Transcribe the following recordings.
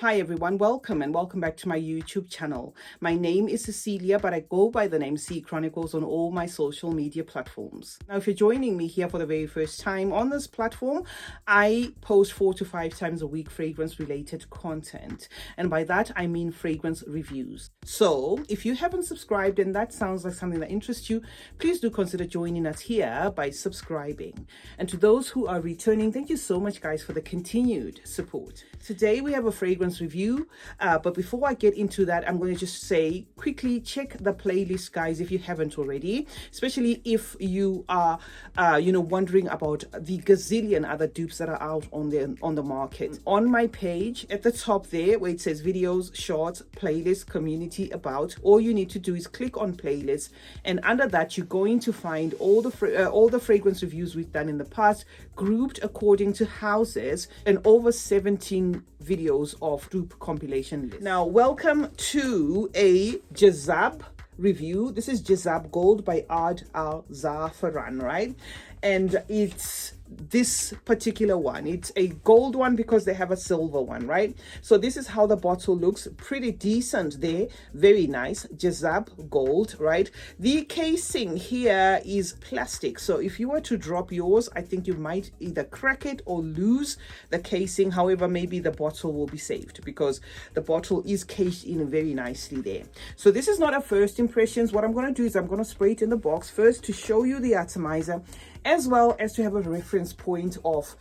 Hi everyone, welcome and welcome back to my YouTube channel. My name is Cecilia, but I go by the name CeeChronicles on all my social media platforms. Now, if you're joining me here for the very first time on this platform, I post 4 to 5 times a week fragrance related content. And by that, I mean fragrance reviews. So if you haven't subscribed and that sounds like something that interests you, please do consider joining us here by subscribing. And to those who are returning, thank you so much guys for the continued support. Today we have a fragrance review, but before I get into that, I'm going to just say quickly check the playlist guys if you haven't already, especially if you are wondering about the gazillion other dupes that are out on the market. On my page at the top there where it says videos, shorts, playlist, community, about, all you need to do is click on playlist, and under that you're going to find all the fragrance reviews we've done in the past, grouped according to houses, and over 17 videos of dupe compilation list. Now, welcome to a Jazab review. This is Jazab Gold by Ard Al Zaafaran, right? And it's this particular one. It's a gold one because they have a silver one, right? So this is how the bottle looks. Pretty decent there. Very nice. Jazab Gold, right? The casing here is plastic. So if you were to drop yours, I think you might either crack it or lose the casing. However, maybe the bottle will be saved because the bottle is cased in very nicely there. So this is not a first impressions. What I'm going to do is I'm going to spray it in the box first to show you the atomizer, as well as to have a reference point of,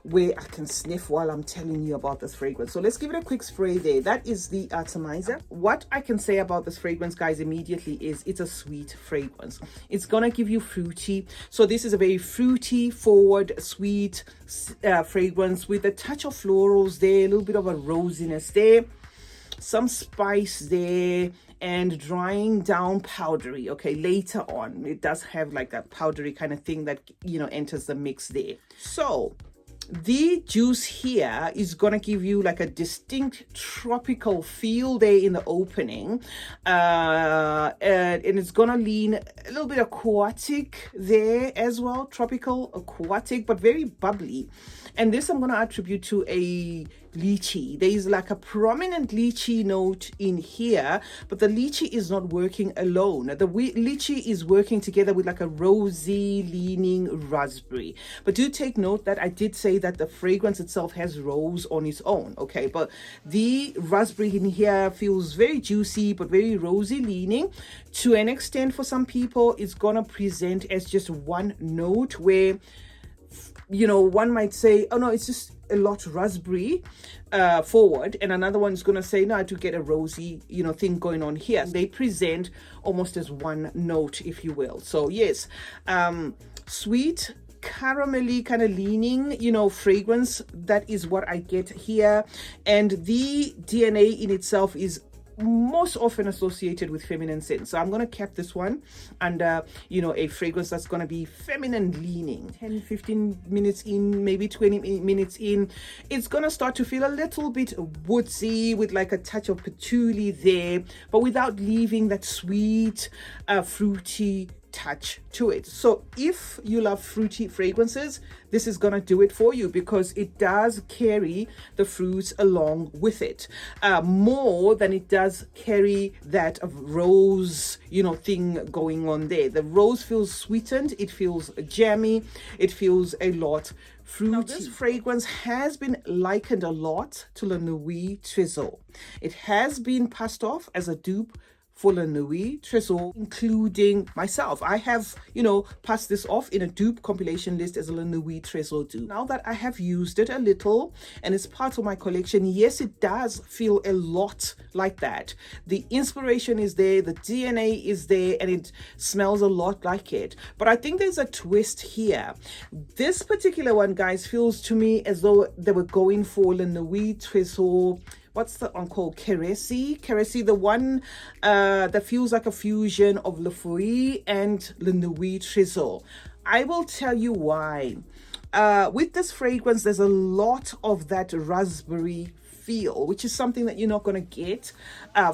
where I can sniff while I'm telling you about this fragrance. So let's give it a quick spray there. That is the atomizer. What I can say about this fragrance, guys, immediately is it's a sweet fragrance. It's gonna give you fruity. So this is a very fruity, forward, sweet fragrance with a touch of florals there, a little bit of a rosiness there, some spice there, and drying down powdery. Okay, later on it does have like that powdery kind of thing that enters the mix there. So the juice here is gonna give you like a distinct tropical feel there in the opening, and it's gonna lean a little bit aquatic there as well, tropical, aquatic, but very bubbly. And this I'm gonna attribute to a lychee. There is like a prominent lychee note in here, but the lychee is not working alone. The lychee is working together with like a rosy leaning raspberry. But do take note that I did say that the fragrance itself has rose on its own, okay? But the raspberry in here feels very juicy but very rosy leaning. To an extent, for some people it's gonna present as just one note where one might say, oh no, it's just a lot raspberry forward, and another one is going to say, no, I do get a rosy thing going on here. They present almost as one note, if you will. So yes, sweet, caramelly kind of leaning fragrance. That is what I get here. And the DNA in itself is most often associated with feminine scents. So I'm going to cap this one under a fragrance that's going to be feminine leaning. 10-15 minutes in, maybe 20 minutes in, it's going to start to feel a little bit woodsy with like a touch of patchouli there, but without leaving that sweet fruity touch to it. So if you love fruity fragrances, this is gonna do it for you because it does carry the fruits along with it, more than it does carry that of rose thing going on there. The rose feels sweetened, it feels jammy, it feels a lot fruity. Now, this fragrance has been likened a lot to La Nuit Trésor. It has been passed off as a dupe for La Nuit Trésor, including myself. I have, passed this off in a dupe compilation list as a La Nuit Trésor dupe. Now that I have used it a little and it's part of my collection, yes, it does feel a lot like that. The inspiration is there, the DNA is there, and it smells a lot like it. But I think there's a twist here. This particular one, guys, feels to me as though they were going for La Nuit Trésor. What's the one called? Keresi, the one that feels like a fusion of Le Fruit and Le Nuit Trésor. I will tell you why. With this fragrance, there's a lot of that raspberry feel, which is something that you're not going to get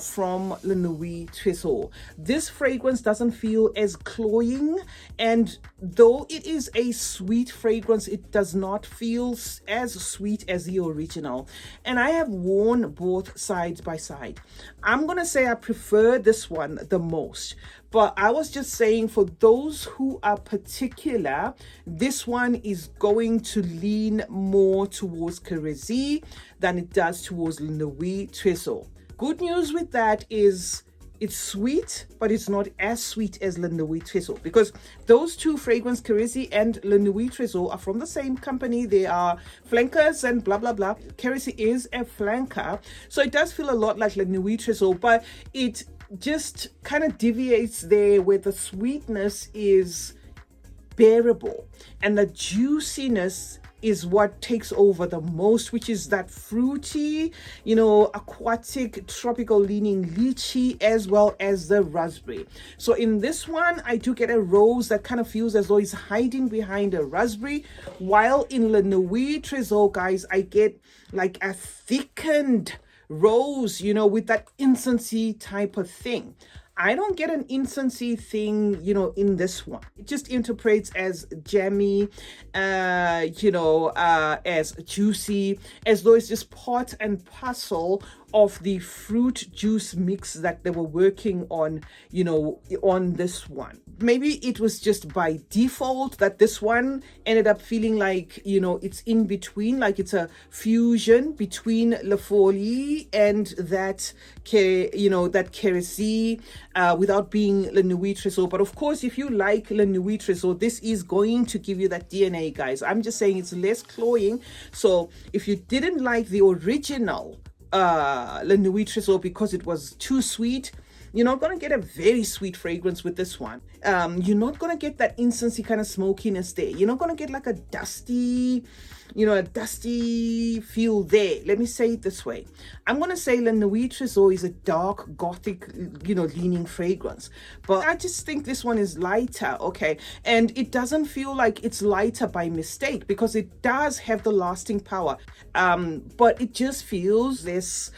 from Le Nuit Tresor. This fragrance doesn't feel as cloying, and though it is a sweet fragrance, it does not feel as sweet as the original. And I have worn both side by side. I'm going to say I prefer this one the most. But I was just saying, for those who are particular, this one is going to lean more towards Khususi than it does towards Le Nuit Tresor. Good news with that is it's sweet, but it's not as sweet as Le Nuit Tresor, because those two fragrances, Khususi and Le Nuit Tresor, are from the same company. They are flankers and blah, blah, blah. Khususi is a flanker, so it does feel a lot like Le Nuit Tresor, but it just kind of deviates there where the sweetness is bearable and the juiciness is what takes over the most, which is that fruity, you know, aquatic, tropical leaning lychee, as well as the raspberry. So in this one, I do get a rose that kind of feels as though it's hiding behind a raspberry, while in Le Nuit Tresor, guys, I get like a thickened rose, you know, with that incense-y type of thing. I don't get an incense-y thing, you know, in this one. It just interprets as jammy, as juicy, as though it's just part and parcel of the fruit juice mix that they were working on, you know, on this one. Maybe it was just by default that this one ended up feeling like, you know, it's in between, like it's a fusion between La Folie and that, that Khususi, without being Le Nuit Tresor. But of course, if you like Le Nuit Tresor, this is going to give you that DNA, guys. I'm just saying it's less cloying. So if you didn't like the original Le Nuit Tresor because it was too sweet, you're not going to get a very sweet fragrance with this one. You're not going to get that incensey kind of smokiness there. You're not going to get like a dusty feel there. Let me say it this way. I'm going to say Le Nuit Tresor is a dark, gothic, leaning fragrance. But I just think this one is lighter, okay? And it doesn't feel like it's lighter by mistake, because it does have the lasting power. But it just feels this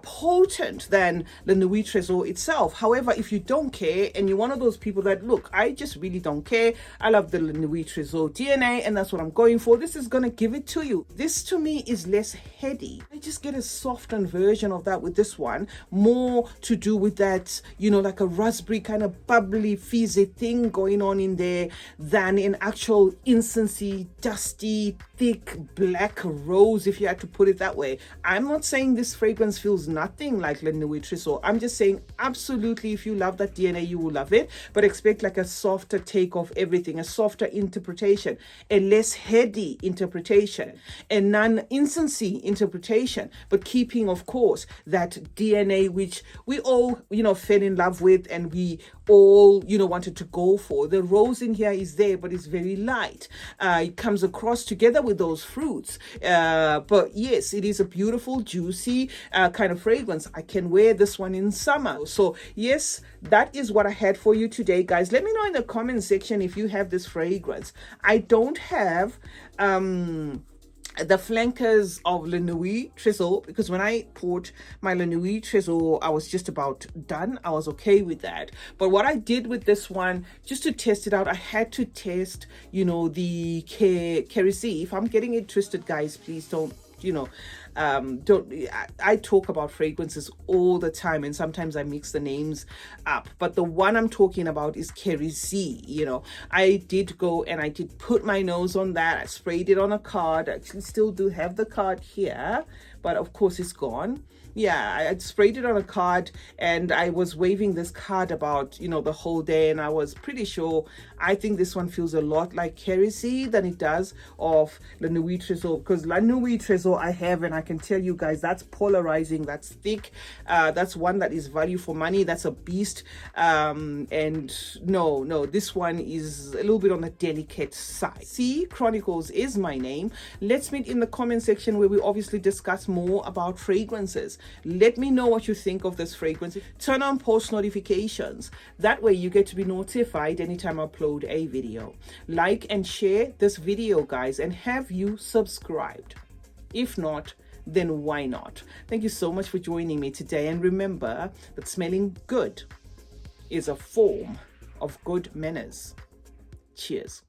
potent than Le Nuit Tresor itself. However, if you don't care and you're one of those people that, look, I just really don't care, I love the Le Nuit Tresor DNA and that's what I'm going for, this is gonna give it to you. This to me is less heady. I just get a softened version of that with this one, more to do with that, like a raspberry kind of bubbly fizzy thing going on in there than an actual incensey, dusty, thick black rose, if you had to put it that way. I'm not saying this fragrance feels nothing like Le Nuit Tresor. I'm just saying, absolutely, if you love that DNA, you will love it, but expect like a softer take of everything, a softer interpretation, a less heady interpretation, a non-incensey interpretation, but keeping, of course, that DNA which we all, fell in love with and we all, wanted to go for. The rose in here is there, but it's very light. It comes across together with those fruits. But yes, it is a beautiful, juicy kind of fragrance. I can wear this one in summer. So yes, that is what I had for you today, guys. Let me know in the comment section if you have this fragrance. I don't have the flankers of Le Nuit Tresor, because when I poured my Le Nuit Tresor, I was just about done. I was okay with that. But what I did with this one, just to test it out, I had to test, the Khususi. If I'm getting it twisted, guys, please don't, I talk about fragrances all the time and sometimes I mix the names up, but the one I'm talking about is Khususi. I did go and I did put my nose on that. I sprayed it on a card. I actually still do have the card here, but of course it's gone. Yeah, I sprayed it on a card and I was waving this card about, the whole day, and I was pretty sure I think this one feels a lot like Khususi than it does of Le Nuit Tresor, because Le Nuit Tresor I have, and I can tell you guys, that's polarizing, that's thick, that's one that is value for money, that's a beast. And no, this one is a little bit on the delicate side. CeeChronicles is my name. Let's meet in the comment section where we obviously discuss more about fragrances. Let me know what you think of this fragrance. Turn on post notifications. That way you get to be notified anytime I upload a video. Like and share this video, guys, and have you subscribed? If not, then why not? Thank you so much for joining me today. And remember that smelling good is a form of good manners. Cheers.